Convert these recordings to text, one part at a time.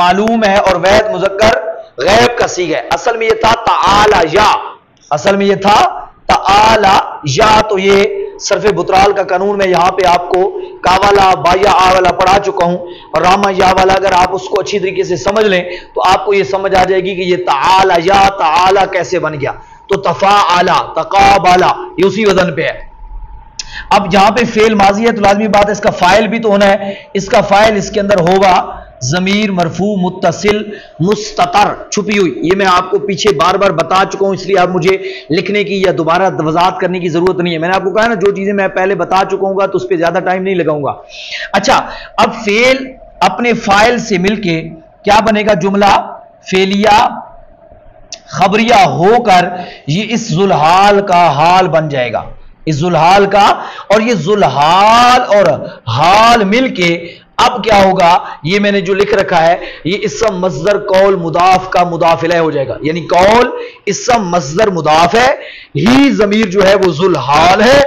معلوم ہے اور وحید مذکر غیب کا صیغہ ہے. اصل میں یہ تھا تعالی یا، اصل میں یہ تھا تعالی یا. تو یہ صرف بطرال کا قانون میں یہاں پہ آپ کو کاوالا بایا آوالا پڑھا چکا ہوں، اور راما یا والا اگر آپ اس کو اچھی طریقے سے سمجھ لیں تو آپ کو یہ سمجھ آ جائے گی کہ یہ تعالی یا تعالی کیسے بن گیا. تو تفاعلا تقابلا یہ اسی وزن پہ ہے. اب جہاں پہ فعل ماضی ہے تو لازمی بات ہے اس کا فاعل بھی تو ہونا ہے. اس کا فاعل اس کے اندر ہوگا ضمیر مرفوع متصل مستتر چھپی ہوئی. یہ میں آپ کو پیچھے بار بار بتا چکا ہوں، اس لیے آپ مجھے لکھنے کی یا دوبارہ وضاحت کرنے کی ضرورت نہیں ہے. میں نے آپ کو کہا نا جو چیزیں میں پہلے بتا چکا ہوں گا تو اس پہ زیادہ ٹائم نہیں لگاؤں گا. اچھا اب فعل اپنے فاعل سے مل کے کیا بنے گا؟ جملہ فعلیہ خبریہ ہو کر یہ اس ذوالحال کا حال بن جائے گا، اس ذوالحال کا. اور یہ ذوالحال اور حال مل کے اب کیا ہوگا؟ یہ میں نے جو لکھ رکھا ہے یہ اسم مصدر قول مضاف کا مضاف الیہ ہو جائے گا. یعنی قول اسم مصدر مضاف ہے، ہی ضمیر جو ہے وہ ذوالحال ہے،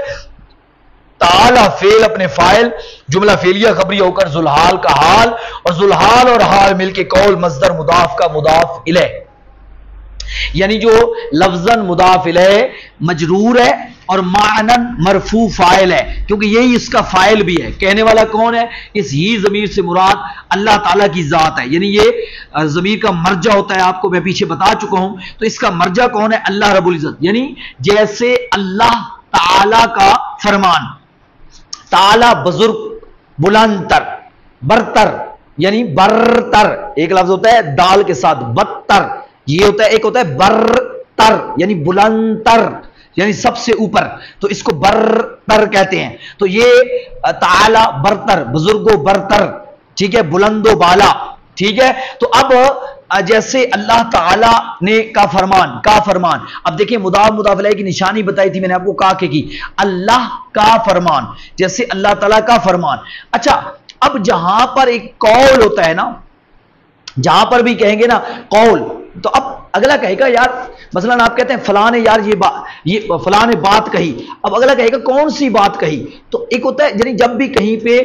تعالی فعل اپنے فاعل، جملہ فعلیہ خبریہ ہو کر ذوالحال کا حال، اور ذوالحال اور حال مل کے قول مصدر مضاف کا مضاف الیہ. یعنی جو لفظاً مضاف الیہ مجرور ہے اور معنن مرفوع فاعل ہے، کیونکہ یہی اس کا فاعل بھی ہے. کہنے والا کون ہے؟ اس ہی ضمیر سے مراد اللہ تعالیٰ کی ذات ہے. یعنی یہ ضمیر کا مرجع ہوتا ہے، آپ کو میں پیچھے بتا چکا ہوں. تو اس کا مرجع کون ہے؟ اللہ رب العزت. یعنی جیسے اللہ تعالیٰ کا فرمان، تعالیٰ بزرگ بلندتر برتر، یعنی برتر ایک لفظ ہوتا ہے دال کے ساتھ، بدتر یہ ہوتا ہے، ایک ہوتا ہے برتر یعنی بلندتر یعنی سب سے اوپر، تو اس کو برتر کہتے ہیں. تو یہ تعالی برتر، بزرگ و برتر، ٹھیک ہے، بلند و بالا، ٹھیک ہے. تو اب جیسے اللہ تعالی نے کا فرمان، اب دیکھیں مضاف مضاف الیہ کی نشانی بتائی تھی میں نے آپ کو، کہا کہ کی اللہ کا فرمان، جیسے اللہ تعالی کا فرمان. اچھا اب جہاں پر ایک قول ہوتا ہے نا، جہاں پر بھی کہیں گے نا قول، تو اب اگلا کہے گا یار مثلا آپ کہتے ہیں فلاں نے یار یہ فلاں نے بات کہی، اب اگلا کہے گا کون سی بات کہی. تو ایک ہوتا ہے یعنی جب بھی کہیں پہ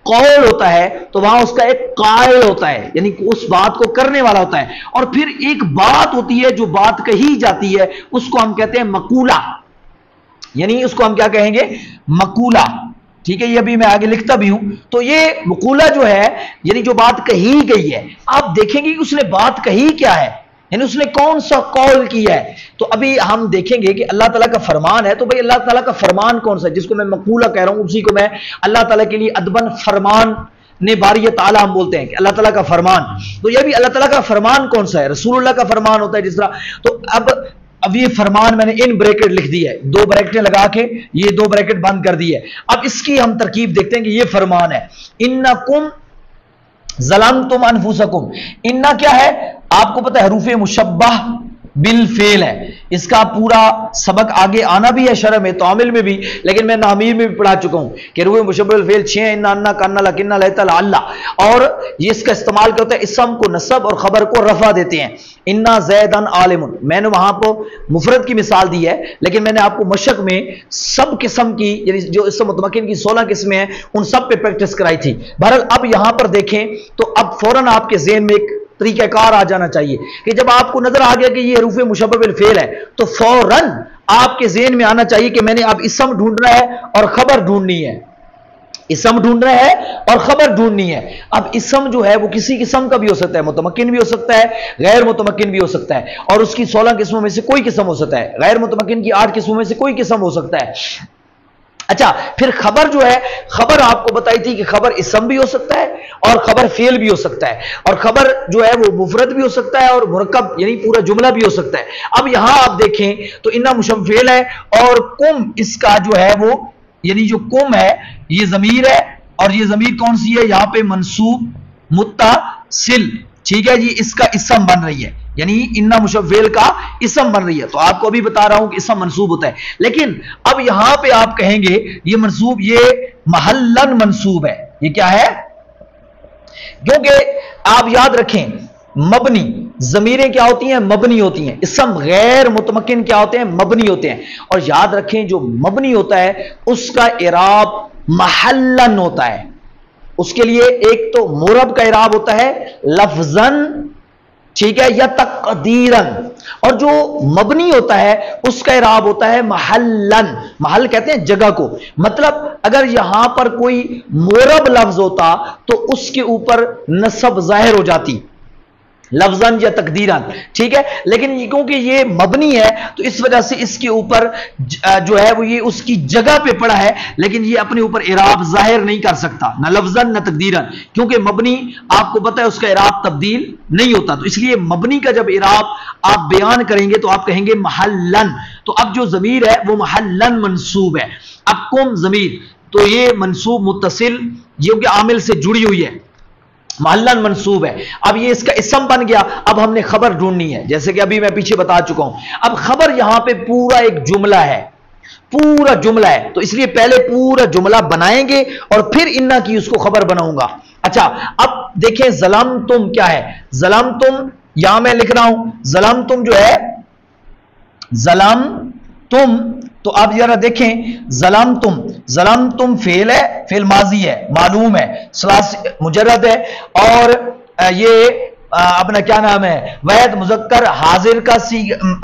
قول ہوتا ہے تو وہاں اس کا ایک قائل ہوتا ہے، یعنی اس بات کو کرنے والا ہوتا ہے، اور پھر ایک بات ہوتی ہے جو بات کہی جاتی ہے اس کو ہم کہتے ہیں مقولہ. یعنی اس کو ہم کیا کہیں گے؟ مقولہ. ٹھیک ہے، یہ ابھی میں آگے لکھتا بھی ہوں. تو یہ مقولہ جو ہے یعنی جو بات کہی گئی ہے، آپ دیکھیں گے کہ اس نے بات کہی کیا ہے، یعنی اس نے کون سا قول کیا ہے. تو ابھی ہم دیکھیں گے کہ اللہ تعالیٰ کا فرمان ہے، تو بھئی اللہ تعالیٰ کا فرمان کون سا ہے جس کو میں مقولہ کہہ رہا ہوں، اسی کو میں اللہ تعالیٰ کے لیے ادباً فرمان نے باری تعالیٰ ہم بولتے ہیں کہ اللہ تعالیٰ کا فرمان. تو یہ بھی اللہ تعالیٰ کا فرمان کون سا ہے؟ رسول اللہ کا فرمان ہوتا ہے جس طرح. تو اب یہ فرمان میں نے ان بریکٹ لکھ دی ہے، دو بریکٹیں لگا کے یہ دو بریکٹ بند کر دی ہے. اب اس کی ہم ترکیب دیکھتے ہیں کہ یہ فرمان ہے انکم ظلمتم انفسکم. انا کیا ہے آپ کو پتہ ہے؟ حروف مشبہ بالفعل ہے. اس کا پورا سبق آگے آنا بھی ہے شرح میں تعامل میں بھی، لیکن میں نامیر میں بھی پڑھا چکا ہوں کہ حروف مشبہ بالفعل 6 انا انا کنا لکنا لیتا لعل، اور یہ اس کا استعمال کیا ہوتا ہے؟ اسم کو نصب اور خبر کو رفع دیتے ہیں. انا زیدن عالم، میں نے وہاں کو مفرد کی مثال دی ہے، لیکن میں نے آپ کو مشق میں سب قسم کی یعنی جو اسم متمکن کی 16 قسمیں ہیں ان سب پہ پریکٹس کرائی تھی. بہرحال اب یہاں پر دیکھیں تو اب فوراً آپ کے ذہن میں ایک طریقہ کار آ جانا چاہیے کہ جب آپ کو نظر آ گیا کہ یہ حروف مشبہ بالفعل ہے تو فوراً آپ کے ذہن میں آنا چاہیے کہ میں نے اب اسم ڈھونڈنا ہے اور خبر ڈھونڈنی ہے. اسم ڈھونڈنا ہے اور خبر ڈھونڈنی ہے. اب اسم جو ہے وہ کسی قسم کا بھی ہو سکتا ہے، متمکن بھی ہو سکتا ہے، غیر متمکن بھی ہو سکتا ہے، اور اس کی 16 قسموں میں سے کوئی قسم ہو سکتا ہے. غیر متمکن کی 8 قسموں میں سے کوئی قسم ہو سکتا ہے. اچھا پھر خبر جو ہے، خبر آپ کو بتائی تھی کہ خبر اسم بھی ہو سکتا ہے اور خبر فعل بھی ہو سکتا ہے، اور خبر جو ہے وہ مفرد بھی ہو سکتا ہے اور مرکب یعنی پورا جملہ بھی ہو سکتا ہے. اب یہاں آپ دیکھیں تو انا مشبہ فعل ہے، اور کم اس کا جو ہے وہ یعنی جو کم ہے یہ ضمیر ہے، اور یہ ضمیر کون سی ہے؟ یہاں پہ منصوب متصل. ٹھیک ہے جی، اس کا اسم بن رہی ہے، یعنی انا مشبہ فعل کا اسم بن رہی ہے. تو آپ کو ابھی بتا رہا ہوں کہ اسم منصوب ہوتا ہے، لیکن اب یہاں پہ آپ کہیں گے یہ منصوب، یہ محلن منصوب ہے. یہ کیا ہے؟ کیونکہ آپ یاد رکھیں مبنی ضمیریں کیا ہوتی ہیں؟ مبنی ہوتی ہیں. اسم غیر متمکن کیا ہوتے ہیں؟ مبنی ہوتے ہیں. اور یاد رکھیں جو مبنی ہوتا ہے اس کا اعراب محلن ہوتا ہے. اس کے لیے ایک تو مورب کا اعراب ہوتا ہے لفظاً، ٹھیک ہے، یا تقدیراً، اور جو مبنی ہوتا ہے اس کا اعراب ہوتا ہے محلاً، محل کہتے ہیں جگہ کو، مطلب اگر یہاں پر کوئی مورب لفظ ہوتا تو اس کے اوپر نصب ظاہر ہو جاتی لفظاً یا تقدیراً، ٹھیک ہے، لیکن کیونکہ یہ مبنی ہے تو اس وجہ سے اس کے اوپر جو ہے وہ یہ اس کی جگہ پہ پڑا ہے، لیکن یہ اپنے اوپر اعراب ظاہر نہیں کر سکتا، نہ لفظاً نہ تقدیراً، کیونکہ مبنی آپ کو پتہ ہے اس کا اعراب تبدیل نہیں ہوتا، تو اس لیے مبنی کا جب اعراب آپ بیان کریں گے تو آپ کہیں گے محلاً، تو اب جو ضمیر ہے وہ محلاً منصوب ہے، اب کم ضمیر تو یہ منصوب متصل یہ کہ عامل سے جڑی ہوئی ہے، محلاً منصوب ہے، اب یہ اس کا اسم بن گیا، اب ہم نے خبر ڈھونڈنی ہے، جیسے کہ ابھی میں پیچھے بتا چکا ہوں، اب خبر یہاں پہ پورا ایک جملہ ہے، پورا جملہ ہے، تو اس لیے پہلے پورا جملہ بنائیں گے اور پھر انا کی اس کو خبر بناؤں گا۔ اچھا اب دیکھیں ظلمتم کیا ہے، ظلمتم یہاں میں لکھ رہا ہوں، ظلمتم جو ہے ظلمتم، تو آپ ذرا دیکھیں ظلمتم، ظلمتم فعل ہے، فعل ماضی ہے، معلوم ہے، مجرد ہے، اور یہ اپنا کیا نام ہے واحد مذکر حاضر کا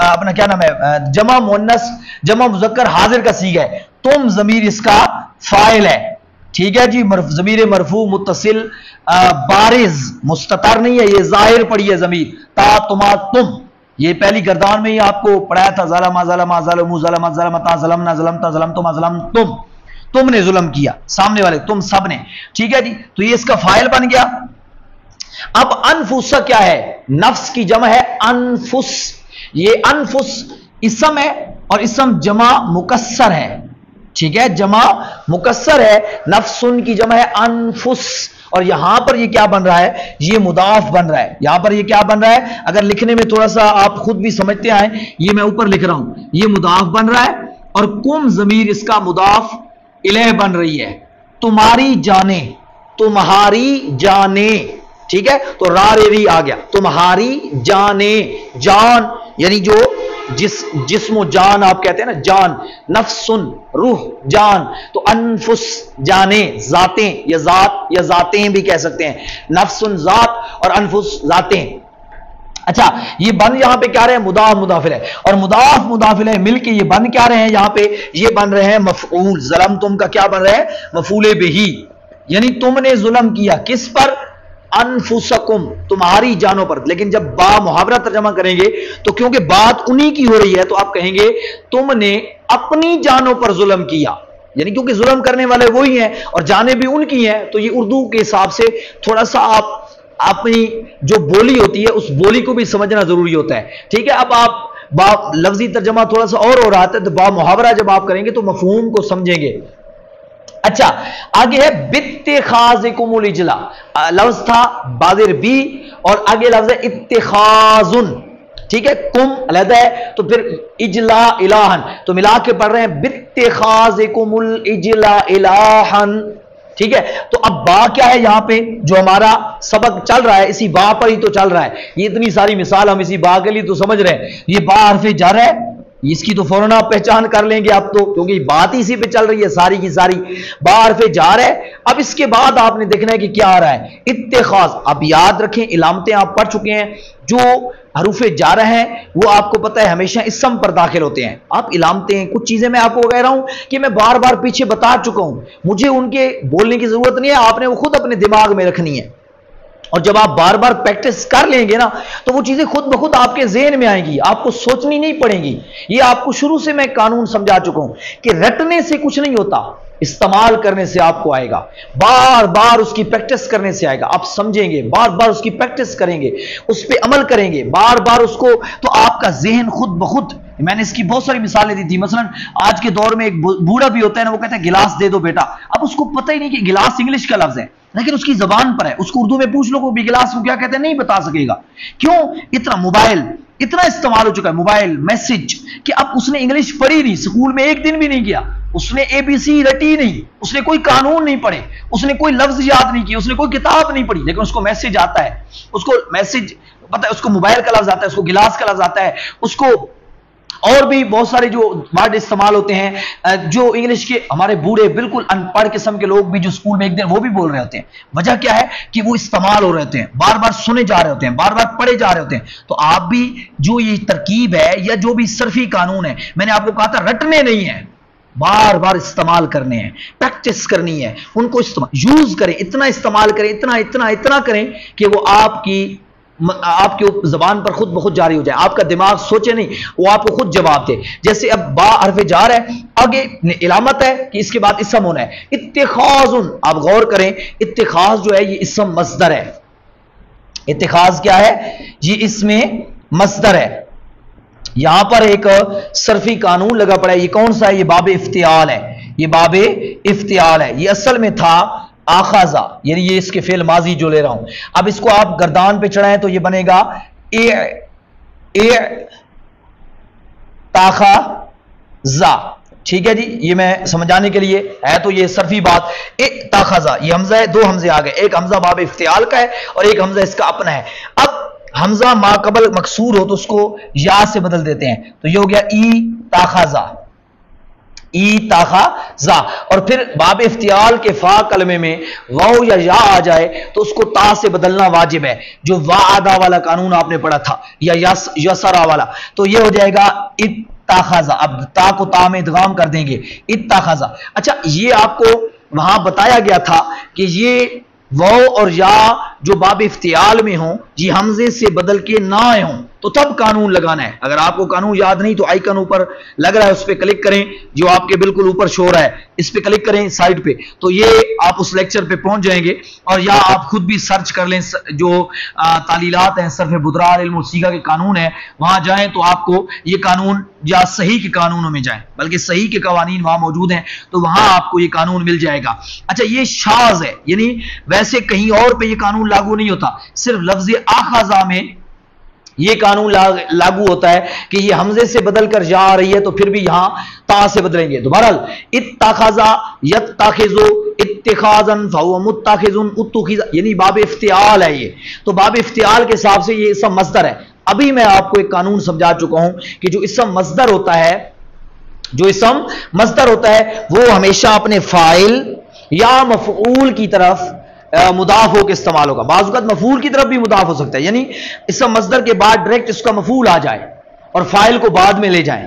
اپنا کیا نام ہے جمع مؤنث جمع مذکر حاضر کا صیغہ ہے، تم ضمیر اس کا فاعل ہے، ٹھیک ہے جی، ضمیر مرفوع متصل بارز مستتر نہیں ہے، یہ ظاہر پڑی ہے ضمیر، تا تما تم، یہ پہلی گردان میں ہی آپ کو پڑھایا تھا، ظلم ظلم ظلم ظلم ظلمتا ظلمنا ظلمتا ظلمتم ظلمتم، تم نے ظلم کیا، سامنے والے تم سب نے، ٹھیک ہے جی، تو یہ اس کا فاعل بن گیا۔ اب انفس کیا ہے، نفس کی جمع ہے انفس، یہ انفس اسم ہے اور اسم جمع مکسر ہے، ٹھیک ہے، جمع مکسر ہے، نفسن کی جمع ہے انفس، اور یہاں پر یہ کیا بن رہا ہے، یہ مضاف بن رہا ہے، یہاں پر یہ کیا بن رہا ہے، اگر لکھنے میں تھوڑا سا آپ خود بھی سمجھتے آئیں، یہ میں اوپر لکھ رہا ہوں، یہ مضاف بن رہا ہے، اور کم ضمیر اس کا مضاف الیہ بن رہی ہے، تمہاری جانیں، تمہاری جانیں، ٹھیک ہے، تو را ری آ گیا، تمہاری جانیں، جان یعنی جو جسم و جان آپ کہتے ہیں نا، جان، نفسن روح جان، تو انفس جانیں، ذاتیں یا ذات یا ذاتیں بھی کہہ سکتے ہیں، نفسن ذات اور انفس ذاتیں۔ اچھا یہ بن یہاں پہ کیا رہے ہیں، مضاف مضاف الیہ، اور مضاف مضاف الیہ مل کے یہ بن کیا رہے ہیں، یہاں پہ یہ بن رہے ہیں مفعول، ظلمتم کا کیا بن رہا ہے، مفعول بہ، یعنی تم نے ظلم کیا کس پر، انفسکم تمہاری جانوں پر، لیکن جب با محاورہ ترجمہ کریں گے تو کیونکہ بات انہی کی ہو رہی ہے تو آپ کہیں گے تم نے اپنی جانوں پر ظلم کیا، یعنی کیونکہ ظلم کرنے والے وہی ہیں اور جانیں بھی ان کی ہیں، تو یہ اردو کے حساب سے تھوڑا سا آپ اپنی جو بولی ہوتی ہے اس بولی کو بھی سمجھنا ضروری ہوتا ہے، ٹھیک ہے۔ اب آپ با لفظی ترجمہ تھوڑا سا اور ہو رہا ہے تو با محاورہ جب آپ کریں گے تو مفہوم کو سمجھیں گے۔ اچھا آگے ہے باتخاذکم العجل، لفظ تھا بادر بی اور آگے لفظ ہے اتخاذن، ٹھیک ہے، کم علیحدہ ہے تو پھر اجلا الہن، تو ملا کے پڑھ رہے ہیں باتخاذکم العجل الہن، ٹھیک ہے، تو اب با کیا ہے یہاں پہ جو ہمارا سبق چل رہا ہے اسی با پر ہی تو چل رہا ہے، یہ اتنی ساری مثال ہم اسی با کے لیے تو سمجھ رہے ہیں، یہ با حرف جر ہے، اس کی تو فوراً آپ پہچان کر لیں گے آپ تو، کیونکہ بات ہی اسی پہ چل رہی ہے ساری کی ساری، با حرف جار ہے۔ اب اس کے بعد آپ نے دیکھنا ہے کہ کیا آ رہا ہے، اتخاذ، اب یاد رکھیں علامتیں آپ پڑھ چکے ہیں، جو حروف جارہ ہیں وہ آپ کو پتہ ہے ہمیشہ اسم پر داخل ہوتے ہیں، آپ علامتیں کچھ چیزیں میں آپ کو کہہ رہا ہوں کہ میں بار بار پیچھے بتا چکا ہوں، مجھے ان کے بولنے کی ضرورت نہیں ہے، آپ نے وہ خود اپنے دماغ میں رکھنی ہے، اور جب آپ بار بار پریکٹس کر لیں گے نا تو وہ چیزیں خود بخود آپ کے ذہن میں آئیں گی، آپ کو سوچنی نہیں پڑیں گی، یہ آپ کو شروع سے میں قانون سمجھا چکا ہوں کہ رٹنے سے کچھ نہیں ہوتا، استعمال کرنے سے آپ کو آئے گا، بار بار اس کی پریکٹس کرنے سے آئے گا، آپ سمجھیں گے، بار بار اس کی پریکٹس کریں گے، اس پہ عمل کریں گے، بار بار اس کو، تو آپ کا ذہن خود بخود، میں نے اس کی بہت ساری مثالیں دی تھی، مثلا آج کے دور میں ایک بوڑھا بھی ہوتا ہے نا، وہ کہتا ہے گلاس دے دو بیٹا، اب اس کو پتہ ہی نہیں کہ گلاس انگلش کا لفظ ہے لیکن اس کی زبان پر ہے، اس کو اردو میں پوچھ لو وہ بھی گلاس کو کیا کہتے ہیں نہیں بتا سکے گا، کیوں، اتنا موبائل اتنا استعمال ہو چکا ہے، موبائل میسج، کہ اب اس نے انگلش پڑھی نہیں، اسکول میں ایک دن بھی نہیں گیا، اس نے اے بی سی رٹی نہیں، اس نے کوئی قانون نہیں پڑھے، اس نے کوئی لفظ یاد نہیں کیا، اس نے کوئی کتاب نہیں پڑھی، لیکن اس کو میسج آتا ہے، اس کو میسج پتہ ہے، اس کو موبائل کا لفظ آتا ہے، اس کو گلاس کا لفظ آتا ہے، اس کو اور بھی بہت سارے جو ورڈ استعمال ہوتے ہیں جو انگلش کے ہمارے بوڑھے بالکل ان پڑھ قسم کے لوگ بھی جو اسکول میں ایک دن وہ بھی بول رہے ہوتے ہیں. وجہ کیا ہے کہ وہ استعمال ہو رہے ہوتے ہیں, بار بار سنے جا رہے ہوتے ہیں, بار بار پڑھے جا رہے ہوتے ہیں. تو آپ بھی جو یہ ترکیب ہے یا جو بھی صرفی قانون ہے, میں نے آپ کو کہا تھا رٹنے نہیں ہیں, بار بار استعمال کرنے ہیں, پریکٹس کرنی ہے, ان کو یوز کریں, اتنا استعمال کریں, اتنا کریں کہ وہ آپ کے زبان پر خود بخود جاری ہو جائے. آپ کا دماغ سوچے نہیں, وہ آپ کو خود جواب دے. جیسے اب با حرف جار ہے, آگے علامت ہے کہ اس کے بعد اسم ہونا ہے. اتخاذ, آپ غور کریں, اتخاذ جو ہے یہ اسم مصدر ہے. اتخاذ کیا ہے؟ یہ اسم مصدر ہے. یہاں پر ایک صرفی قانون لگا پڑا ہے. یہ کون سا ہے؟ یہ باب افتعال ہے. یہ باب افتعال ہے. یہ اصل میں تھا آخذا, یعنی یہ اس کے فعل ماضی جو لے رہا ہوں. اب اس کو آپ گردان پہ چڑھائیں تو یہ بنے گا تاخذا. ٹھیک ہے جی, یہ میں سمجھانے کے لیے ہے تو یہ صرفی بات. تاخذا, یہ حمزہ ہے, دو حمزے آ گئے, ایک حمزہ باب افتعال کا ہے اور ایک حمزہ اس کا اپنا ہے. اب حمزہ ما قبل مکسور ہو تو اس کو یا سے بدل دیتے ہیں, تو یہ ہو گیا ای تاخذا, ای تاخذا. اور پھر باب افتعال کے فا کلمے میں واو یا یا آ جائے تو اس کو تا سے بدلنا واجب ہے, جو وعدہ والا قانون آپ نے پڑھا تھا, یا یسرا والا, تو یہ ہو جائے گا اتخذا. اب تا کو تا میں ادغام کر دیں گے, اتخذا. اچھا, یہ آپ کو وہاں بتایا گیا تھا کہ یہ واو اور یا جو باب افتعال میں ہوں یہ حمزے سے بدل کے نہ آئے ہوں تو تب قانون لگانا ہے. اگر آپ کو قانون یاد نہیں تو آئیکن اوپر لگ رہا ہے اس پہ کلک کریں, جو آپ کے بالکل اوپر شو ہو رہا ہے, اس پہ کلک کریں سائڈ پہ, تو یہ آپ اس لیکچر پہ پہنچ جائیں گے. اور یا آپ خود بھی سرچ کر لیں, جو تعلیلات ہیں صرف بدرال علم السیغہ کے قانون ہیں, وہاں جائیں تو آپ کو یہ قانون, یا صحیح کے قانونوں میں جائیں, بلکہ صحیح کے قوانین وہاں موجود ہیں, تو وہاں آپ کو یہ قانون مل جائے گا. اچھا, یہ شاذ ہے, یعنی ویسے کہیں اور پہ یہ قانون لاگو نہیں ہوتا, صرف لفظ آخذا میں یہ قانون لاگو ہوتا ہے کہ یہ حمزے سے بدل کر جا رہی ہے تو پھر بھی یہاں تا سے بدلیں گے. تو بہرحال اتخذا یتخذو اتخاذا فهو متخذ اتخذ, یعنی باب افتعال ہے یہ. تو باب افتعال کے حساب سے یہ اسم مصدر ہے. ابھی میں آپ کو ایک قانون سمجھا چکا ہوں کہ جو اسم مصدر ہوتا ہے, وہ ہمیشہ اپنے فاعل یا مفعول کی طرف مضاف ہو کے استعمال ہوگا. بعض اوقات مفعول کی طرف بھی مضاف ہو سکتا ہے, یعنی اسم مصدر کے بعد ڈائریکٹ اس کا مفعول آ جائے اور فاعل کو بعد میں لے جائیں,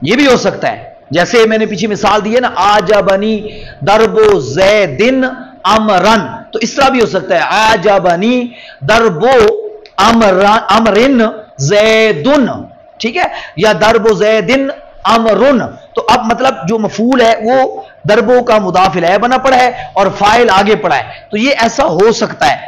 یہ بھی ہو سکتا ہے. جیسے میں نے پیچھے مثال دی ہے نا, آجبنی درب زیدن امرن, تو اس طرح بھی ہو سکتا ہے آجبنی درب امرن زیدن, ٹھیک ہے, یا درب زیدن امرن. تو اب مطلب جو مفعول ہے وہ دربوں کا مضاف الیہ بنا پڑا ہے اور فاعل آگے پڑا ہے, تو یہ ایسا ہو سکتا ہے.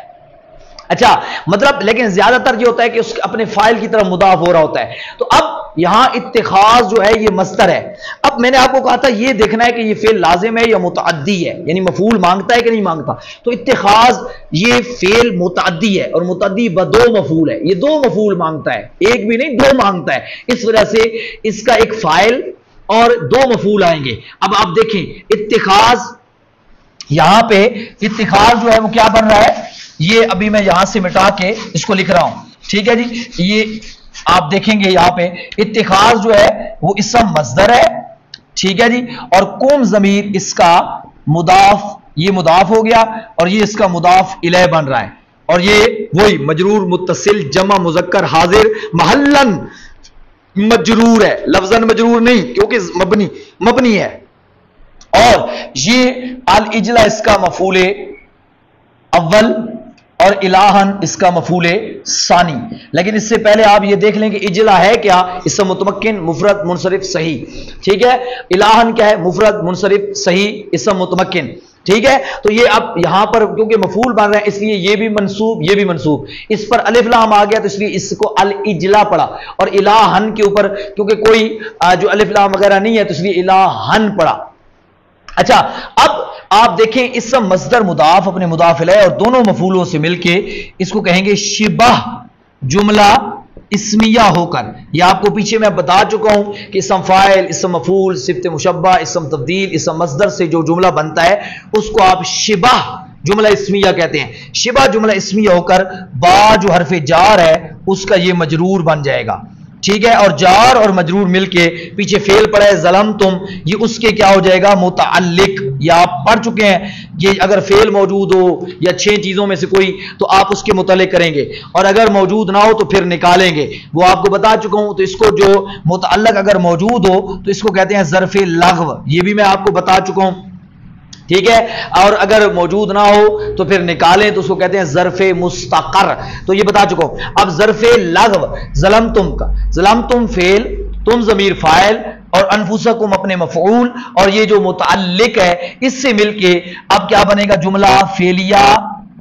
اچھا, مطلب لیکن زیادہ تر یہ ہوتا ہے کہ اس اپنے فاعل کی طرف مضاف ہو رہا ہوتا ہے. تو اب یہاں اتخاذ جو ہے یہ مصدر ہے. اب میں نے آپ کو کہا تھا یہ دیکھنا ہے کہ یہ فعل لازم ہے یا متعدی ہے, یعنی مفعول مانگتا ہے کہ نہیں مانگتا. تو اتخاذ یہ فعل متعدی ہے, اور متعدی بدو مفعول ہے, یہ دو مفعول مانگتا ہے, ایک بھی نہیں دو مانگتا ہے. اس وجہ سے اس کا ایک فاعل اور دو مفعول آئیں گے. اب آپ دیکھیں اتخاذ, یہاں پہ اتخاذ جو ہے وہ کیا بن رہا ہے, یہ ابھی میں یہاں سے مٹا کے اس کو لکھ رہا ہوں, ٹھیک ہے جی. یہ آپ دیکھیں گے یہاں پہ اتخاذ جو ہے وہ اسم مصدر ہے, ٹھیک ہے جی, اور قوم ضمیر اس کا مضاف, یہ مضاف ہو گیا اور یہ اس کا مضاف الیہ بن رہا ہے, اور یہ وہی مجرور متصل جمع مذکر حاضر محلن مجرور ہے, لفظاً مجرور نہیں کیونکہ مبنی ہے. اور یہ الاجلا اس کا مفعول اول اور الہن اس کا مفعول ثانی. لیکن اس سے پہلے آپ یہ دیکھ لیں کہ اجلا ہے کیا, اسم متمکن مفرد منصرف صحیح, ٹھیک ہے. الہن کیا ہے, مفرد منصرف صحیح اسم متمکن, ٹھیک ہے. تو یہ اب یہاں پر کیونکہ مفعول بن رہا ہے اس لیے یہ بھی منصوب یہ بھی منصوب, اس پر الف لام آ گیا تو اس لیے اس کو الاجلا پڑھا, اور الہن کے اوپر کیونکہ کوئی جو الف لام وغیرہ نہیں ہے تو اس لیے الہن پڑھا. اچھا, اب آپ دیکھیں اسم مصدر مضاف اپنے مضاف الیہ اور دونوں مفعولوں سے مل کے اس کو کہیں گے شبہ جملہ اسمیہ ہو کر. یہ آپ کو پیچھے میں بتا چکا ہوں کہ اسم فاعل, اسم مفعول, صفت مشبہ, اسم تبدیل, اسم مصدر سے جو جملہ بنتا ہے اس کو آپ شبہ جملہ اسمیہ کہتے ہیں. شبہ جملہ اسمیہ ہو کر با جو حرف جار ہے اس کا یہ مجرور بن جائے گا. ٹھیک ہے، اور جار اور مجرور مل کے پیچھے فعل پڑا ہے ظلمتم، یہ اس کے کیا ہو جائے گا متعلق. یہ آپ پڑھ چکے ہیں کہ اگر فعل موجود ہو یا 6 چیزوں میں سے کوئی تو آپ اس کے متعلق کریں گے، اور اگر موجود نہ ہو تو پھر نکالیں گے. وہ آپ کو بتا چکا ہوں. تو اس کو جو متعلق اگر موجود ہو تو اس کو کہتے ہیں ظرف لغو، یہ بھی میں آپ کو بتا چکا ہوں. ٹھیک ہے، اور اگر موجود نہ ہو تو پھر نکالیں تو اس کو کہتے ہیں ظرف مستقر، تو یہ بتا چکا ہوں. اب ظرف لغو ظلمتم کا، ظلمتم فعل، تم ضمیر فاعل، اور انفسکم اپنے مفعول، اور یہ جو متعلق ہے اس سے مل کے اب کیا بنے گا جملہ فعلیہ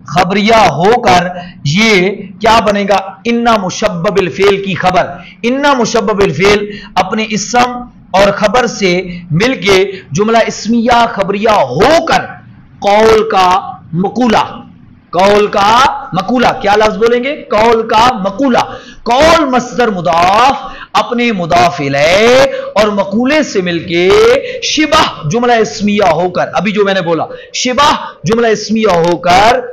خبریہ ہو کر یہ کیا بنے گا انا مشبہ بالفعل کی خبر. انا مشبہ بالفعل اپنے اسم اور خبر سے مل کے جملہ اسمیہ خبریہ ہو کر قول کا مقولہ، قول کا مقولہ، کیا لفظ بولیں گے قول کا مقولہ. قول مصدر مضاف اپنے مضاف الیہ اور مقولے سے مل کے شبہ جملہ اسمیہ ہو کر، ابھی جو میں نے بولا شبہ جملہ اسمیہ ہو کر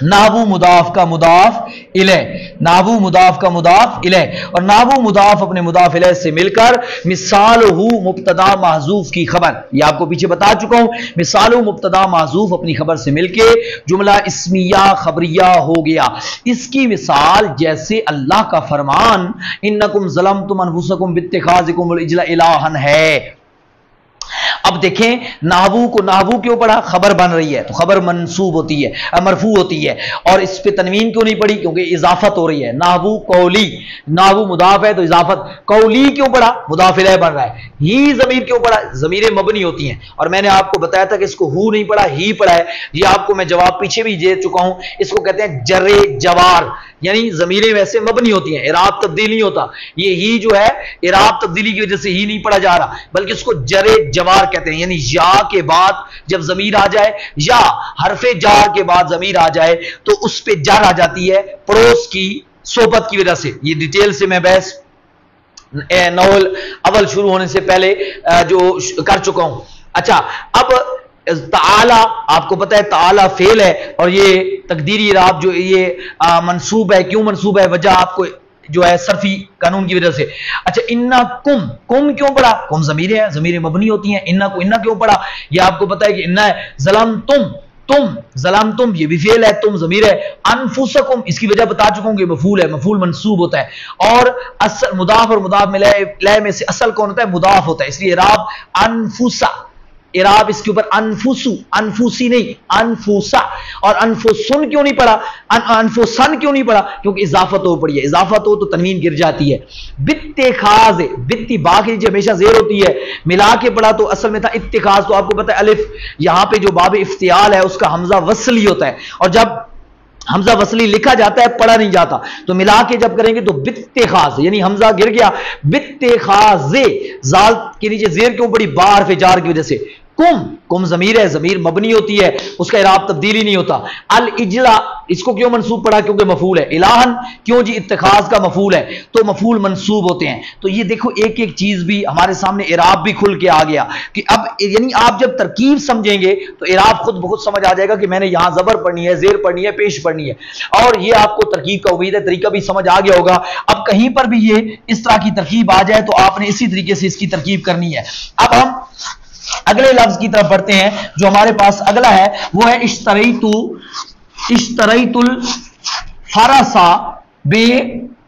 نحو مضاف کا مضاف الیہ، نحو مضاف کا مضاف الیہ، اور نحو مضاف اپنے مضاف الیہ سے مل کر مثال ہو مبتدا محذوف کی خبر. یہ آپ کو پیچھے بتا چکا ہوں. مثال ہو مبتدا محذوف اپنی خبر سے مل کے جملہ اسمیہ خبریہ ہو گیا. اس کی مثال جیسے اللہ کا فرمان انکم ظلمتم انفسکم باتخاذکم العجل الہا ہے. اب دیکھیں نحو کو، نحو کیوں پڑھا؟ خبر بن رہی ہے تو خبر منصوب ہوتی ہے، مرفوع ہوتی ہے، اور اس پہ تنوین کیوں نہیں پڑھی؟ کیونکہ اضافت ہو رہی ہے. نحو قولی، نحو مضاف ہے تو اضافت. قولی کیوں پڑھا؟ مضاف الیہ بن رہا ہے. ہی ضمیر کیوں پڑھا؟ ضمیریں مبنی ہوتی ہیں، اور میں نے آپ کو بتایا تھا کہ اس کو ہو نہیں پڑھا، ہی پڑھا ہے. یہ آپ کو میں جواب پیچھے بھی دے چکا ہوں. اس کو کہتے ہیں جر جوار، یعنی ضمیریں ویسے مبنی ہوتی ہیں، اعراب تبدیل نہیں ہوتا. یہ ہی جو ہے اعراب تبدیلی کی وجہ سے ہی نہیں پڑھا جا رہا، بلکہ اس کو جر جوار کہتے ہیں. یعنی یا کے بعد جب ضمیر آ جائے یا حرف جار کے بعد ضمیر آ جائے تو اس پہ جر آ جاتی ہے پڑوس کی صحبت کی وجہ سے. یہ ڈیٹیل سے میں بحث نول اول شروع ہونے سے پہلے جو کر چکا ہوں. اچھا، اب تعالی آپ کو پتہ ہے تعالی فعل ہے، اور یہ تقدیری اعراب جو یہ منصوب ہے. کیوں منصوب ہے؟ وجہ آپ کو جو ہے صرفی قانون کی وجہ سے. اچھا، انا کم، کم کیوں پڑھا؟ کم ضمیر ہے، ضمیریں مبنی ہوتی ہیں. انا کو انا کیوں پڑھا؟ یہ آپ کو پتہ ہے کہ انا ہے. ظلمتم، تم ظلمتم یہ بھی فعل ہے، تم ضمیر ہے. انفسکم اس کی وجہ بتا چکا ہوں کہ مفعول ہے، مفعول منصوب ہوتا ہے. اور اصل مضاف اور مضاف میں سے اصل کون ہوتا ہے؟ مضاف ہوتا ہے. اس لیے اعراب انفسا، اعراب اس کے اوپر انفسو، انفوسی نہیں انفوسا. اور انفسن کیوں نہیں پڑھا؟ انفسن کیوں نہیں پڑھا؟ کیونکہ اضافت ہو پڑی ہے. اضافت ہو تو تنوین گر جاتی ہے. باتخاذ، بتی با کے نیچے ہمیشہ زیر ہوتی ہے، ملا کے پڑھا تو اصل میں تھا اتخاذ. تو آپ کو پتہ ہے الف یہاں پہ جو باب افتعال ہے اس کا حمزہ وصلی ہوتا ہے، اور جب حمزہ وصلی لکھا جاتا ہے پڑھا نہیں جاتا. تو ملا کے جب کریں گے تو باتخاذ، یعنی حمزہ گر گیا. باتخاذ، زال کے نیچے زیر کیوں پڑی؟ با حرف جار کی وجہ سے. کم، کم ضمیر ہے، ضمیر مبنی ہوتی ہے، اس کا اعراب تبدیلی نہیں ہوتا. الاجلا اس کو کیوں منصوب پڑھا؟ کیونکہ مفعول ہے. الہن کیوں جی؟ اتخاذ کا مفعول ہے تو مفعول منصوب ہوتے ہیں. تو یہ دیکھو ایک ایک چیز بھی ہمارے سامنے اعراب بھی کھل کے آ گیا کہ اب یعنی آپ جب ترکیب سمجھیں گے تو اعراب خود بخود سمجھ آ جائے گا کہ میں نے یہاں زبر پڑھنی ہے، زیر پڑھنی ہے، پیش پڑھنی ہے. اور یہ آپ کو ترکیب کا امید ہے طریقہ بھی سمجھ آ گیا ہوگا. اب کہیں پر بھی یہ اس طرح کی ترکیب آ جائے تو آپ نے اسی طریقے سے اس کی ترکیب کرنی ہے. اب ہم اگلے لفظ کی طرف بڑھتے ہیں. جو ہمارے پاس اگلا ہے وہ ہے اشتریتو، اشتریت الفرسا بے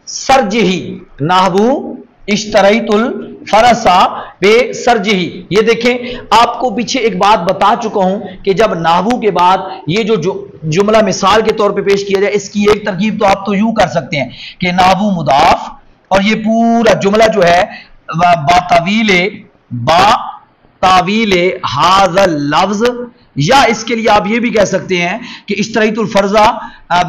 سرجہی. نحو اشتریت الفرسا بے سرجہی. یہ دیکھیں آپ کو پیچھے ایک بات بتا چکا ہوں کہ جب نحو کے بعد یہ جو جملہ مثال کے طور پہ پیش کیا جائے اس کی ایک ترکیب تو آپ تو یوں کر سکتے ہیں کہ نحو مضاف اور یہ پورا جملہ جو ہے با تعویل ھذا اللفظ، یا اس کے لیے آپ یہ بھی کہہ سکتے ہیں کہ اشتریت الفرضہ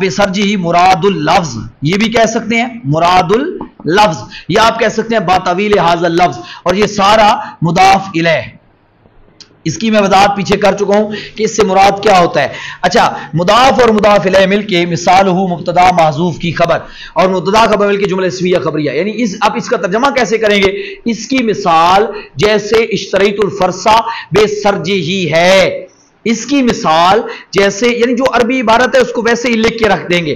بسرجہ مراد اللفظ، یہ بھی کہہ سکتے ہیں مراد اللفظ، یا آپ کہہ سکتے ہیں با تعویل ھذا اللفظ، اور یہ سارا مضاف الیہ. اس کی میں وضاحت پیچھے کر چکا ہوں کہ اس سے مراد کیا ہوتا ہے. اچھا، مضاف اور مضاف الیہ مل کے مثال ہو مبتدا محذوف کی خبر، اور مبتدا خبر مل کے جملہ اسمیہ خبریہ. یعنی آپ اس کا ترجمہ کیسے کریں گے؟ اس کی مثال جیسے اشتریت الفرسا بے سرجہی ہے، اس کی مثال جیسے یعنی جو عربی عبارت ہے اس کو ویسے ہی لکھ کے رکھ دیں گے.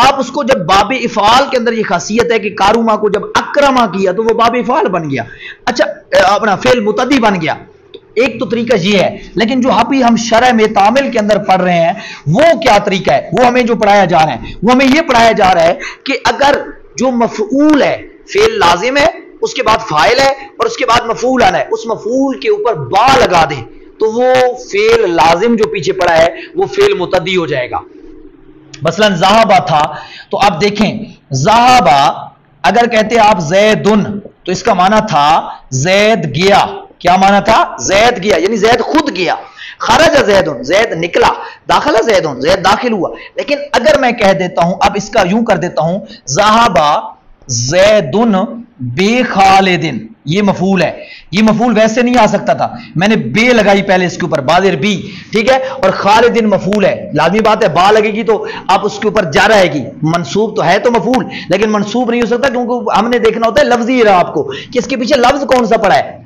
آپ اس کو جب باب افعال کے اندر یہ خاصیت ہے کہ کاروما کو جب اکرما کیا تو وہ باب افعال بن گیا، اچھا اپنا فعل متعدی بن گیا. ایک تو طریقہ یہ ہے، لیکن جو ابھی ہم شرح میں تعامل کے اندر پڑھ رہے ہیں وہ کیا طریقہ ہے، وہ ہمیں جو پڑھایا جا رہا ہے وہ ہمیں یہ پڑھایا جا رہا ہے کہ اگر جو مفعول ہے، فعل لازم ہے، اس کے بعد فاعل ہے اور اس کے بعد مفعول آنا ہے، اس مفعول کے اوپر با لگا دیں تو وہ فعل لازم جو پیچھے پڑا ہے وہ فعل متعدی ہو جائے گا. مثلا ذہبا تھا تو آپ دیکھیں ذہبا اگر کہتے آپ زیدن تو اس کا معنی تھا زید گیا. کیا معنی تھا؟ زید گیا، یعنی زید خود گیا. خرج زیدن، زید نکلا. داخل زیدن، زید داخل ہوا. لیکن اگر میں کہہ دیتا ہوں، اب اس کا یوں کر دیتا ہوں ذہبا زیدن بے خالدن، یہ مفعول ہے. یہ مفعول ویسے نہیں آ سکتا تھا، میں نے بے لگائی پہلے اس کے اوپر، بادر بی، ٹھیک ہے، اور خالدن مفعول ہے. لازمی بات ہے با لگے گی تو آپ اس کے اوپر جا رہے گی. منصوب تو ہے تو مفعول، لیکن منصوب نہیں ہو سکتا کیونکہ ہم نے دیکھنا ہوتا ہے لفظی اعراب کو کہ اس کے پیچھے لفظ کون سا پڑا ہے.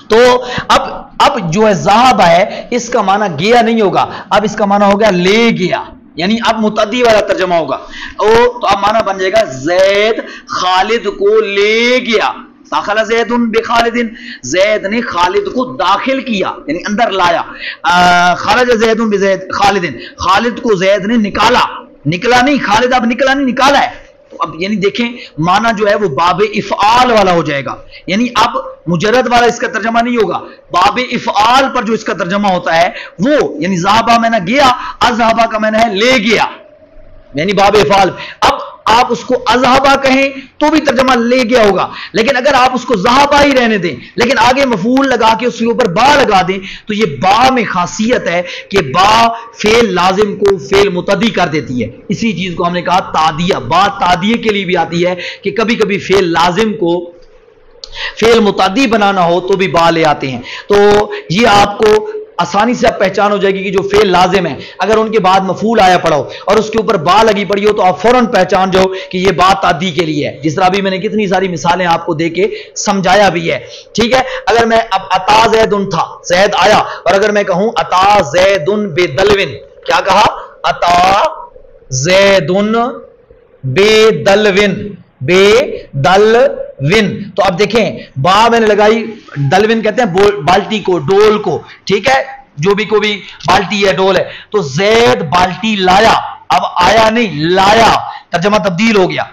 تو اب جو ہے ذہب ہے اس کا معنی گیا نہیں ہوگا، اب اس کا معنی ہو گیا لے گیا، یعنی اب متعدی والا ترجمہ ہوگا. تو اب معنی بن جائے گا زید خالد کو لے گیا. داخل زید بخالد، زید نے خالد کو داخل کیا یعنی اندر لایا. خرج زید بزید خالد، خالد کو زید نے نکالا. نکلا نہیں، خالد اب نکلا نہیں، نکالا ہے. تو اب یعنی دیکھیں معنی جو ہے وہ باب افعال والا ہو جائے گا، یعنی اب مجرد والا اس کا ترجمہ نہیں ہوگا، باب افعال پر جو اس کا ترجمہ ہوتا ہے وہ یعنی ذہبا میں نہ گیا، اذهبا کا میں نہ ہے لے گیا، یعنی باب افعال. اب آپ اس کو اذهبا کہیں تو بھی ترجمہ لے گیا ہوگا، لیکن اگر آپ اس کو ذہبا ہی رہنے دیں لیکن آگے مفعول لگا کے اس کے اوپر با لگا دیں تو یہ با میں خاصیت ہے کہ با فعل لازم کو فعل متعدی کر دیتی ہے. اسی چیز کو ہم نے کہا تعدیہ. با تعدیہ کے لیے بھی آتی ہے کہ کبھی کبھی فعل لازم کو فعل متعدی بنانا ہو تو بھی با لے آتے ہیں. تو یہ آپ کو آسانی سے اب پہچان ہو جائے گی کہ جو فعل لازم ہے اگر ان کے بعد مفعول آیا پڑا ہو اور اس کے اوپر با لگی پڑی ہو تو آپ فوراً پہچان جاؤ کہ یہ با تعدی کے لیے ہے. جس طرح بھی میں نے کتنی ساری مثالیں آپ کو دے کے سمجھایا بھی ہے، ٹھیک ہے. اگر میں اب اتا زیدن تھا، زید آیا، اور اگر میں کہوں اتا زیدن بے دلون، کیا کہا؟ اتا زیدن بے دلون، بے دلون. تو اب دیکھیں با میں نے لگائی، دلون کہتے ہیں بالٹی کو، ڈول کو، ٹھیک ہے، جو بھی کوئی بالٹی ہے، ڈول ہے. تو زید بالٹی لایا، اب آیا نہیں لایا، ترجمہ تبدیل ہو گیا.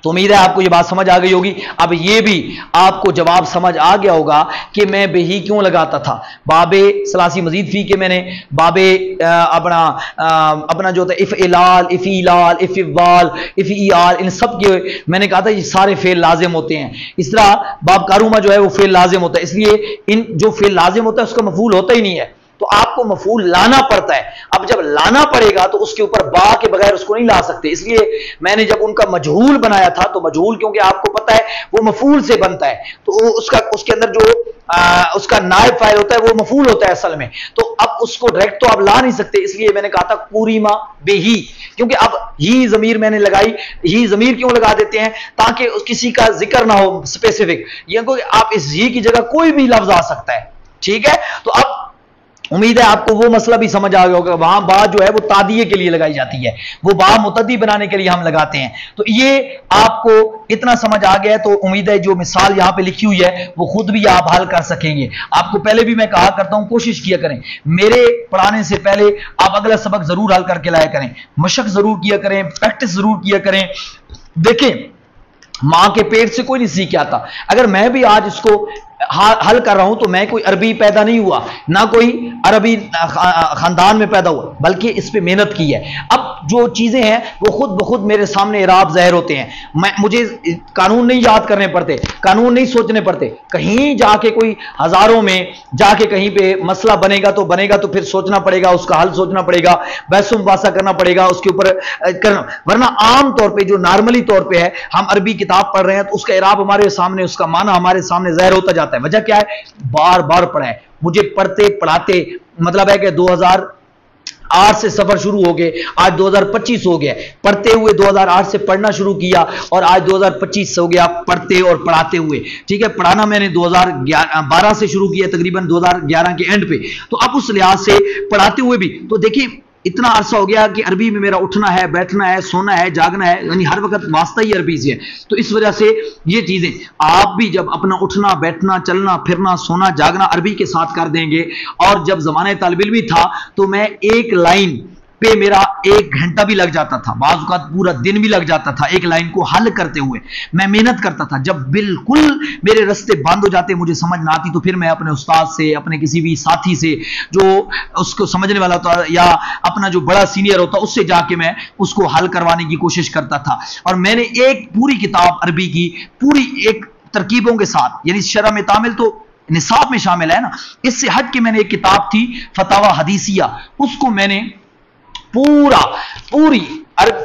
تو امید ہے آپ کو یہ بات سمجھ آ گئی ہوگی. اب یہ بھی آپ کو جواب سمجھ آ گیا ہوگا کہ میں بے ہی کیوں لگاتا تھا. باب ثلاثی مزید فی کے میں نے باب اپنا جو ہوتا ہے افعلال، افعلال، افعال، افعال، ان سب کے میں نے کہا تھا یہ سارے فعل لازم ہوتے ہیں. اس طرح باب کاروما جو ہے وہ فعل لازم ہوتا ہے، اس لیے ان جو فعل لازم ہوتا ہے اس کا مفعول ہوتا ہی نہیں ہے، تو آپ کو مفعول لانا پڑتا ہے. اب جب لانا پڑے گا تو اس کے اوپر با کے بغیر اس کو نہیں لا سکتے. اس لیے میں نے جب ان کا مجہول بنایا تھا تو مجہول کیونکہ آپ کو پتا ہے وہ مفعول سے بنتا ہے تو اس کے اندر جو اس کا نائب فاعل ہوتا ہے وہ مفعول ہوتا ہے اصل میں. تو اب اس کو ڈائریکٹ تو آپ لا نہیں سکتے، اس لیے میں نے کہا تھا پوریما بے ہی، کیونکہ اب ہی ضمیر میں نے لگائی. ہی ضمیر کیوں لگا دیتے ہیں؟ تاکہ کسی کا ذکر نہ ہو اسپیسیفک، یہ کہ آپ اس ہی کی جگہ کوئی بھی لفظ آ سکتا ہے، ٹھیک ہے. تو اب امید ہے آپ کو وہ مسئلہ بھی سمجھ آ گیا ہوگا. وہاں با جو ہے وہ تعدیہ کے لیے لگائی جاتی ہے، وہ با متعدی بنانے کے لیے ہم لگاتے ہیں. تو یہ آپ کو اتنا سمجھ آ گیا ہے تو امید ہے جو مثال یہاں پہ لکھی ہوئی ہے وہ خود بھی آپ حل کر سکیں گے. آپ کو پہلے بھی میں کہا کرتا ہوں کوشش کیا کریں میرے پڑھانے سے پہلے آپ اگلا سبق ضرور حل کر کے لایا کریں، مشق ضرور کیا کریں، پریکٹس ضرور کیا کریں. دیکھیں ماں کے پیٹ سے کوئی نہیں سیکھ آتا. اگر میں بھی آج اس کو حل کر رہا ہوں تو میں کوئی عربی پیدا نہیں ہوا، نہ کوئی عربی خاندان میں پیدا ہوا، بلکہ اس پہ محنت کی ہے. اب جو چیزیں ہیں وہ خود بخود میرے سامنے اعراب ظاہر ہوتے ہیں. مجھے قانون نہیں یاد کرنے پڑتے، قانون نہیں سوچنے پڑتے. کہیں جا کے کوئی ہزاروں میں جا کے کہیں پہ مسئلہ بنے گا تو پھر سوچنا پڑے گا، اس کا حل سوچنا پڑے گا، بحث و مباحثہ کرنا پڑے گا اس کے اوپر کرنا. ورنہ عام طور پہ جو نارملی طور پہ ہے ہم عربی کتاب پڑھ رہے ہیں تو اس کا اعراب ہمارے سامنے، اس کا معنی ہمارے سامنے ظاہر ہوتا جاتا ہے. وجہ کیا ہے؟ بار بار پڑھا ہے مجھے، پڑھتے پڑھاتے مطلب ہے کہ 2008 سے سفر شروع ہو گئے، آج 2025 ہو گیا. پڑھتے ہوئے 2008 سے پڑھنا شروع کیا اور آج 2025 ہو گیا پڑھتے اور پڑھاتے ہوئے، ٹھیک ہے. پڑھانا میں نے 2012 سے شروع کیا تقریباً 2011 کے اینڈ پہ. تو اب اس لحاظ سے پڑھاتے ہوئے بھی تو دیکھیں اتنا عرصہ ہو گیا کہ عربی میں میرا اٹھنا ہے، بیٹھنا ہے، سونا ہے، جاگنا ہے، یعنی ہر وقت واسطہ ہی عربی سے ہے. تو اس وجہ سے یہ چیزیں آپ بھی جب اپنا اٹھنا بیٹھنا چلنا پھرنا سونا جاگنا عربی کے ساتھ کر دیں گے. اور جب زمانہ طالب علمی تھا تو میں ایک لائن پہ میرا 1 گھنٹہ بھی لگ جاتا تھا، بعض اوقات پورا دن بھی لگ جاتا تھا ایک لائن کو حل کرتے ہوئے. میں محنت کرتا تھا. جب بالکل میرے رستے بند ہو جاتے، مجھے سمجھ نہ آتی، تو پھر میں اپنے استاد سے، اپنے کسی بھی ساتھی سے جو اس کو سمجھنے والا ہوتا یا اپنا جو بڑا سینئر ہوتا اس سے جا کے میں اس کو حل کروانے کی کوشش کرتا تھا. اور میں نے ایک پوری کتاب عربی کی پوری ایک ترکیبوں کے ساتھ، یعنی شرح میں تعامل تو نصاب میں شامل ہے نا، اس سے ہٹ کے میں نے ایک کتاب تھی فتاوی حدیثیہ، اس کو میں نے پوری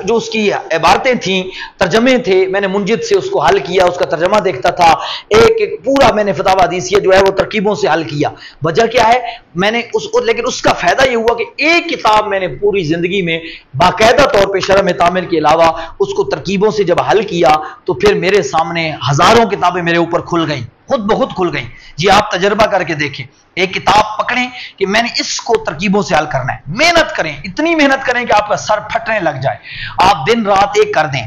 جو اس کی عبارتیں تھیں، ترجمے تھے، میں نے منجد سے اس کو حل کیا، اس کا ترجمہ دیکھتا تھا، ایک پورا میں نے فتاوی حدیثیہ جو ہے وہ ترکیبوں سے حل کیا. وجہ کیا ہے؟ میں نے لیکن اس کا فائدہ یہ ہوا کہ ایک کتاب میں نے پوری زندگی میں باقاعدہ طور پہ شرح میں تعامل کے علاوہ اس کو ترکیبوں سے جب حل کیا تو پھر میرے سامنے ہزاروں کتابیں میرے اوپر کھل گئیں، خود بخود کھل گئیں. جی آپ تجربہ کر کے دیکھیں، ایک کتاب پکڑیں کہ میں نے اس کو ترکیبوں سے حل کرنا ہے، محنت کریں، اتنی محنت کریں کہ آپ کا سر پھٹنے لگ جائے، آپ دن رات ایک کر دیں.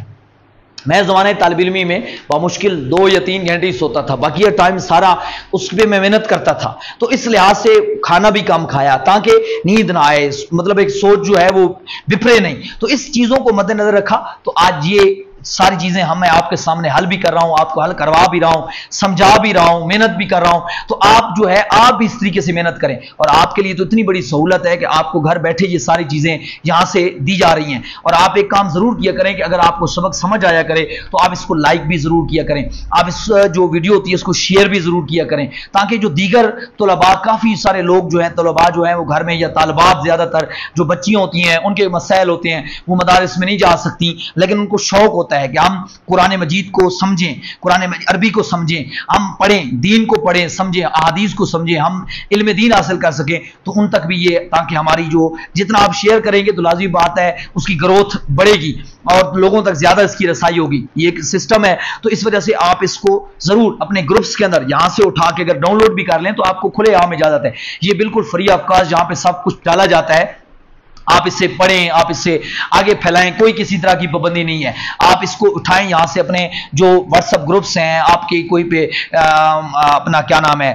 میں زمانے طالب علمی میں بمشکل 2 یا 3 گھنٹے ہی سوتا تھا، باقی ٹائم سارا اس پہ میں محنت کرتا تھا. تو اس لحاظ سے کھانا بھی کم کھایا تاکہ نیند نہ آئے، مطلب ایک سوچ جو ہے وہ بپھرے نہیں. تو اس چیزوں کو مد نظر رکھا تو آج یہ ساری چیزیں میں آپ کے سامنے حل بھی کر رہا ہوں، آپ کو حل کروا بھی رہا ہوں، سمجھا بھی رہا ہوں، محنت بھی کر رہا ہوں. تو آپ جو ہے آپ بھی اس طریقے سے محنت کریں. اور آپ کے لیے تو اتنی بڑی سہولت ہے کہ آپ کو گھر بیٹھے یہ ساری چیزیں یہاں سے دی جا رہی ہیں. اور آپ ایک کام ضرور کیا کریں کہ اگر آپ کو سبق سمجھ آیا کرے تو آپ اس کو لائک بھی ضرور کیا کریں، آپ اس جو ویڈیو ہوتی ہے اس کو شیئر بھی ضرور کیا کریں، تاکہ جو دیگر طلباء، کافی سارے لوگ جو ہیں طلباء جو ہیں وہ گھر میں، یا طالبات زیادہ تر جو بچیاں ہوتی ہیں ان کے مسائل ہوتے ہیں، وہ مدارس میں نہیں جا سکتی، لیکن ان کو شوق ہوتا ہے کہ ہم قرآن مجید کو سمجھیں، قرآن عربی کو سمجھیں، ہم پڑھیں، دین کو پڑھیں سمجھیں، احادیث کو سمجھیں، ہم علم دین حاصل کر سکیں. تو ان تک بھی یہ، تاکہ ہماری جو جتنا آپ شیئر کریں گے تو لازمی بات ہے اس کی گروتھ بڑھے گی اور لوگوں تک زیادہ اس کی رسائی ہوگی. یہ ایک سسٹم ہے. تو اس وجہ سے آپ اس کو ضرور اپنے گروپس کے اندر یہاں سے اٹھا کے اگر ڈاؤن لوڈ بھی کر لیں تو آپ کو کھلے عام اجازت ہے. یہ بالکل فری آف کاسٹ جہاں پہ سب کچھ ڈالا جاتا ہے. آپ اس سے پڑھیں، آپ اس سے آگے پھیلائیں، کوئی کسی طرح کی پابندی نہیں ہے. آپ اس کو اٹھائیں یہاں سے، اپنے جو واٹس ایپ گروپس ہیں آپ کے، کوئی پہ اپنا کیا نام ہے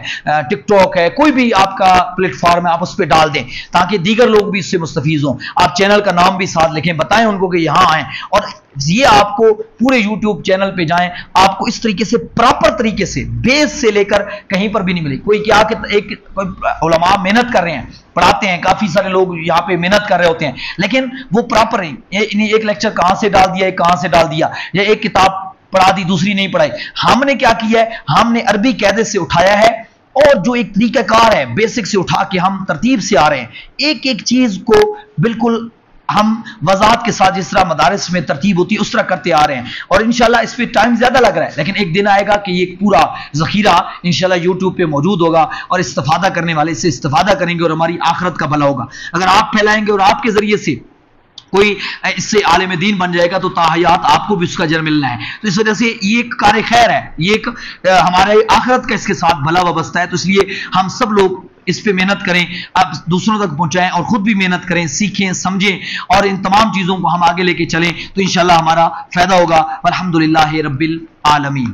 ٹک ٹاک ہے، کوئی بھی آپ کا پلیٹ فارم ہے، آپ اس پہ ڈال دیں تاکہ دیگر لوگ بھی اس سے مستفیض ہوں. آپ چینل کا نام بھی ساتھ لکھیں، بتائیں ان کو کہ یہاں آئیں. اور یہ آپ کو پورے یوٹیوب چینل پہ جائیں، آپ کو اس طریقے سے پراپر طریقے سے بیس سے لے کر کہیں پر بھی نہیں ملے. کوئی کیا کہ ایک علماء محنت کر رہے ہیں، پڑھاتے ہیں، کافی سارے لوگ یہاں پہ محنت کر رہے ہوتے ہیں، لیکن وہ پراپر نہیں. ایک لیکچر کہاں سے ڈال دیا، کہاں سے ڈال دیا، یا ایک کتاب پڑھا دی دوسری نہیں پڑھائی. ہم نے کیا کیا ہے؟ ہم نے عربی قاعدے سے اٹھایا ہے، اور جو ایک طریقہ کار ہے بیسک سے اٹھا کے ہم ترتیب سے آ رہے ہیں. ایک ایک چیز کو بالکل ہم وضاحت کے ساتھ جس طرح مدارس میں ترتیب ہوتی ہے اس طرح کرتے آ رہے ہیں. اور انشاءاللہ اس پہ ٹائم زیادہ لگ رہا ہے، لیکن ایک دن آئے گا کہ یہ پورا ذخیرہ انشاءاللہ یوٹیوب پہ موجود ہوگا، اور استفادہ کرنے والے اس سے استفادہ کریں گے اور ہماری آخرت کا بھلا ہوگا. اگر آپ پھیلائیں گے اور آپ کے ذریعے سے کوئی اس سے عالم دین بن جائے گا تو تاحیات آپ کو بھی اس کا اجر ملنا ہے. تو اس وجہ سے یہ ایک کار خیر ہے، یہ ایک ہمارے آخرت کا اس کے ساتھ بھلا وابستہ ہے. تو اس لیے ہم سب لوگ اس پہ محنت کریں، اب دوسروں تک پہنچائیں اور خود بھی محنت کریں، سیکھیں، سمجھیں، اور ان تمام چیزوں کو ہم آگے لے کے چلیں تو انشاءاللہ ہمارا فائدہ ہوگا. الحمدللہ رب العالمین.